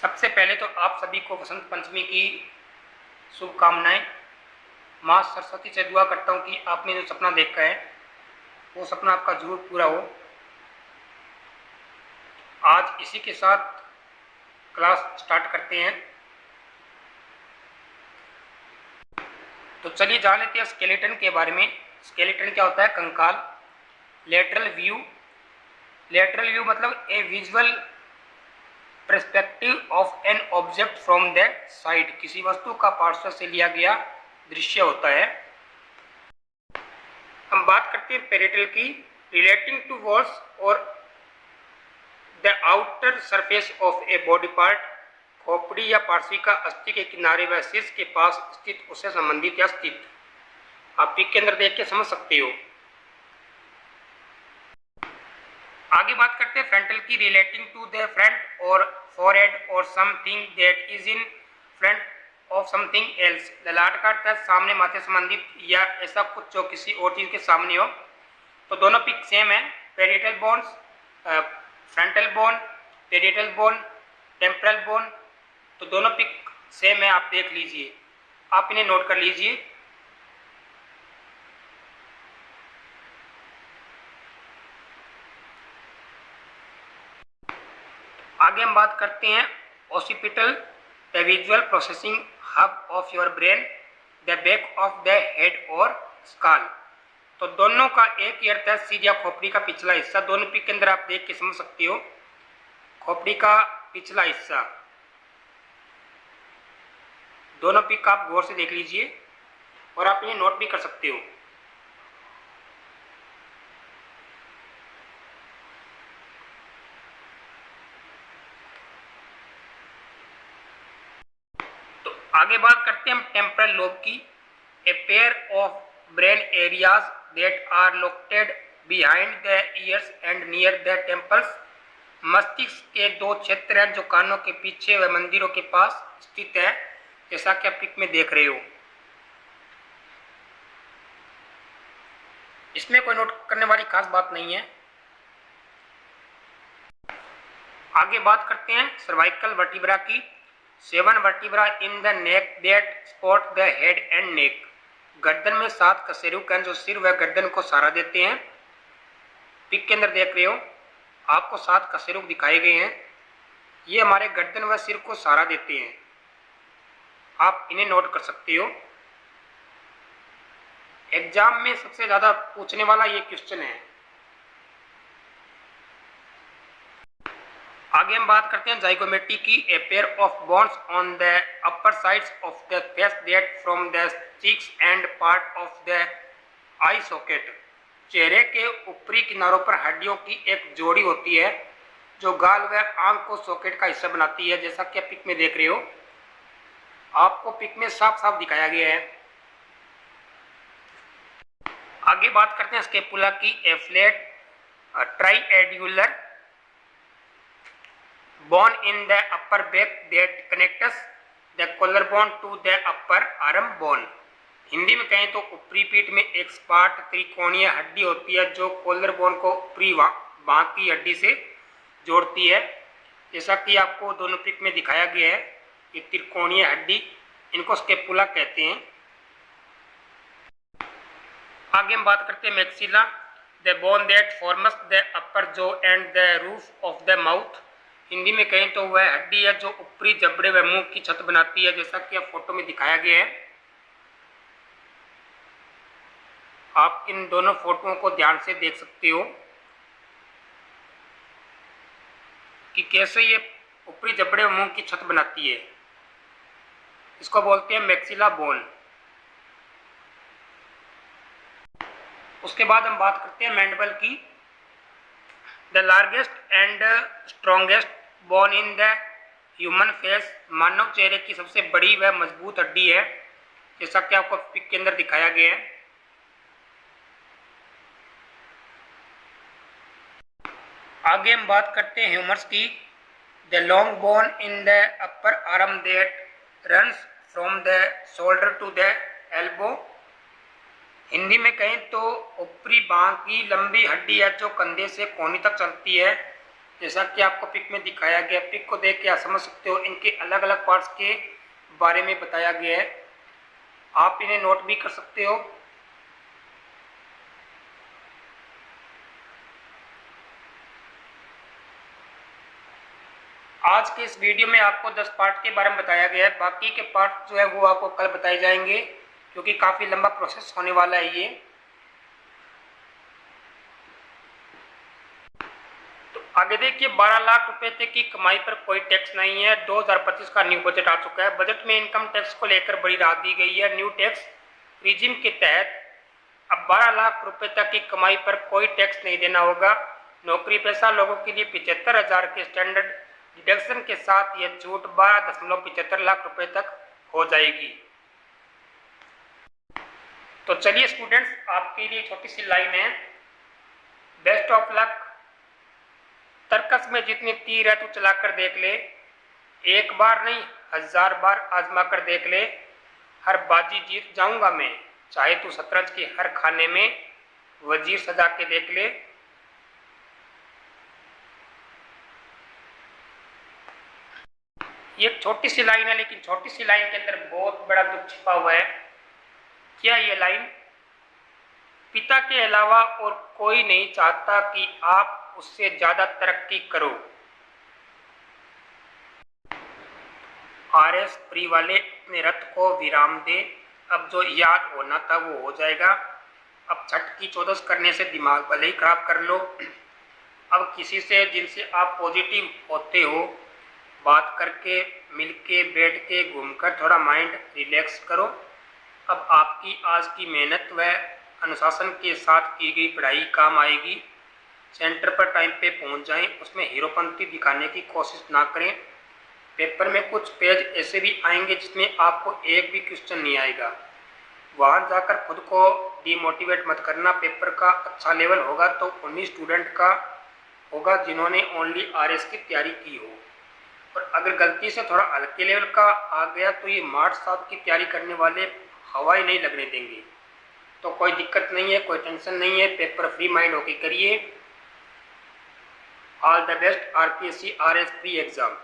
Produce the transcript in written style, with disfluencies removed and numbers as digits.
सबसे पहले तो आप सभी को वसंत पंचमी की शुभकामनाएं। माँ सरस्वती से दुआ करता हूँ कि आपने जो सपना देखा है वो सपना आपका जरूर पूरा हो। आज इसी के साथ क्लास स्टार्ट करते हैं। तो चलिए जान लेते हैं स्केलेटन के बारे में। स्केलेटन क्या होता है? कंकाल। लेटरल व्यू मतलब a visual perspective of an object from the side. किसी वस्तु का पार्श्व से लिया गया दृश्य होता है। हम बात करते हैं पैरेटल की। रिलेटिंग टू वॉल्स और the outer surface of a body part. खोपड़ी या पार्श्वी का अस्थि के किनारे व शीर्ष के पास स्थित उससे संबंधित या स्थित। आप पिक के अंदर देख के समझ सकते हो। आगे बात करते हैं फ्रंटल की। रिलेटिंग टू द फ्रंट और फोरहेड और something that is in front of something else. ललाट का अर्थ है सामने माथे संबंधित या ऐसा कुछ जो किसी और चीज के सामने हो। तो दोनों पिक सेम है। Parietal bones, frontal bone, parietal bone, temporal bone, तो दोनों पिक सेम है। आप देख लीजिए, आप इन्हें नोट कर लीजिए। आगे हम बात करते हैं occipital, the visual processing hub of your brain, the back of the head और स्काल। तो दोनों का एक ही अर्थ है सिर या खोपड़ी का पिछला हिस्सा। दोनों पिक के अंदर आप देख के समझ सकते हो। खोपड़ी का पिछला हिस्सा, दोनों पिक आप गौर से देख लीजिए और आप इन्हें नोट भी कर सकते हो। तो आगे बात करते हैं हम टेम्परल लोब की। A pair of brain areas that are located behind the ears and near the temples. मस्तिष्क के दो क्षेत्र हैं जो कानों के पीछे व मंदिरों के पास स्थित है, जैसा कि आप पिक में देख रहे हो। इसमें कोई नोट करने वाली खास बात नहीं है। आगे बात करते हैं सर्वाइकल वर्टिब्रा की। 7 vertebra in the neck that support the head and neck. गर्दन में 7 कशेरुक हैं जो सिर व गर्दन को सहारा देते हैं। पिक के अंदर देख रहे हो, आपको 7 कशेरुक दिखाए गए हैं। ये हमारे गर्दन व सिर को सहारा देते हैं। आप इन्हें नोट कर सकते हो। एग्जाम में सबसे ज्यादा पूछने वाला ये क्वेश्चन है। आगे हम बात करते हैं जाइगोमेट्री की। A pair of bones on the upper sides of the face that from the cheeks and part of the I socket. चेहरे के ऊपरी किनारों पर हड्डियों की एक जोड़ी होती है जो गाल व आंख को सॉकेट का हिस्सा बनाती है, जैसा कि आप पिक में देख रहे हो। आपको पिक में साफ साफ दिखाया गया है। आगे बात करते हैं स्केपुला की। A flat triangular bone in the upper back that connects the collar bone to the upper arm bone. Hindi में कहें तो ऊपरी पीठ में एक सपाट त्रिकोणीय हड्डी होती है जो कॉलर बोन को ऊपरी बांह की हड्डी से जोड़ती है, जैसा कि आपको दोनों पिक में दिखाया गया है। ये त्रिकोणीय हड्डी, इनको स्केपुला कहते हैं। आगे हम बात करते हैं maxilla, the bone that forms the upper jaw and the roof of the mouth. Hindi में कहें तो वह हड्डी है जो ऊपरी जबड़े व मुंह की छत बनाती है, जैसा कि आप फोटो में दिखाया गया है। आप इन दोनों फोटोओं को ध्यान से देख सकते हो कि कैसे ये ऊपरी जबड़े व मुंह की छत बनाती है। इसको बोलते हैं मैक्सिला बोन। उसके बाद हम बात करते हैं मैंडिबल की। The largest and strongest bone in the human face. मानव चेहरे की सबसे बड़ी व मजबूत हड्डी है, जैसा कि आपको पिक के अंदर दिखाया गया है। आगे हम बात करते हैं ह्यूमरस की। The long bone in the upper arm that runs from the shoulder to the elbow. Hindi में कहें तो ऊपरी बांह की लंबी हड्डी है जो कंधे से कोहनी तक चलती है, जैसा कि आपको पिक में दिखाया गया, पिक को देख के आप समझ सकते हो इनके अलग अलग पार्ट्स के बारे में बताया गया है। आप इन्हें नोट भी कर सकते हो। आज के इस वीडियो में आपको 10 पार्ट के बारे में बताया गया है, बाकी के पार्ट जो है वो आपको कल बताए जाएंगे, क्योंकि काफ़ी लंबा प्रोसेस होने वाला है ये। तो आगे देखिए, 12 लाख रुपए तक की कमाई पर कोई टैक्स नहीं है। 2025 का न्यू बजट आ चुका है। बजट में इनकम टैक्स को लेकर बड़ी राहत दी गई है। न्यू टैक्स रिजिम के तहत अब 12 लाख रुपए तक की कमाई पर कोई टैक्स नहीं देना होगा। नौकरी पेशा लोगों के लिए 75,000 के स्टैंडर्ड डिडक्शन के साथ यह छूट 12.75 लाख रुपए तक हो जाएगी। तो चलिए स्टूडेंट्स, आपके लिए छोटी सी लाइन है, बेस्ट ऑफ लक। तर्कस में जितनी तीर है तू चलाकर देख ले, एक बार नहीं 1000 बार आजमा कर देख ले, हर बाजी जीत जाऊंगा मैं, चाहे तू शतरंज के हर खाने में वजीर सजा के देख ले। ये एक छोटी सी लाइन है, लेकिन छोटी सी लाइन के अंदर बहुत बड़ा दुख छिपा हुआ है। क्या ये लाइन? पिता के अलावा और कोई नहीं चाहता कि आप उससे ज्यादा तरक्की करो। आरएस प्री वाले अपने रथ को विराम दे, अब जो याद होना था वो हो जाएगा। अब छठ की चौदस करने से दिमाग भले ही खराब कर लो। अब किसी से जिनसे आप पॉजिटिव होते हो बात करके, मिलके, बैठ के, घूमकर थोड़ा माइंड रिलैक्स करो। अब आपकी आज की मेहनत व अनुशासन के साथ की गई पढ़ाई काम आएगी। सेंटर पर टाइम पे पहुंच जाएं, उसमें हीरोपंती दिखाने की कोशिश ना करें। पेपर में कुछ पेज ऐसे भी आएंगे जिसमें आपको एक भी क्वेश्चन नहीं आएगा। वहां जाकर खुद को डिमोटिवेट मत करना। पेपर का अच्छा लेवल होगा तो उन्हीं स्टूडेंट का होगा जिन्होंने ओनली आरएस की तैयारी की हो, और अगर गलती से थोड़ा हल्के लेवल का आ गया तो ये मार्च 7 की तैयारी करने वाले हवा ही नहीं लगने देंगे। तो कोई दिक्कत नहीं है, कोई टेंशन नहीं है, पेपर फ्री माइंड होके करिए। All the best RPSC RS pre exam.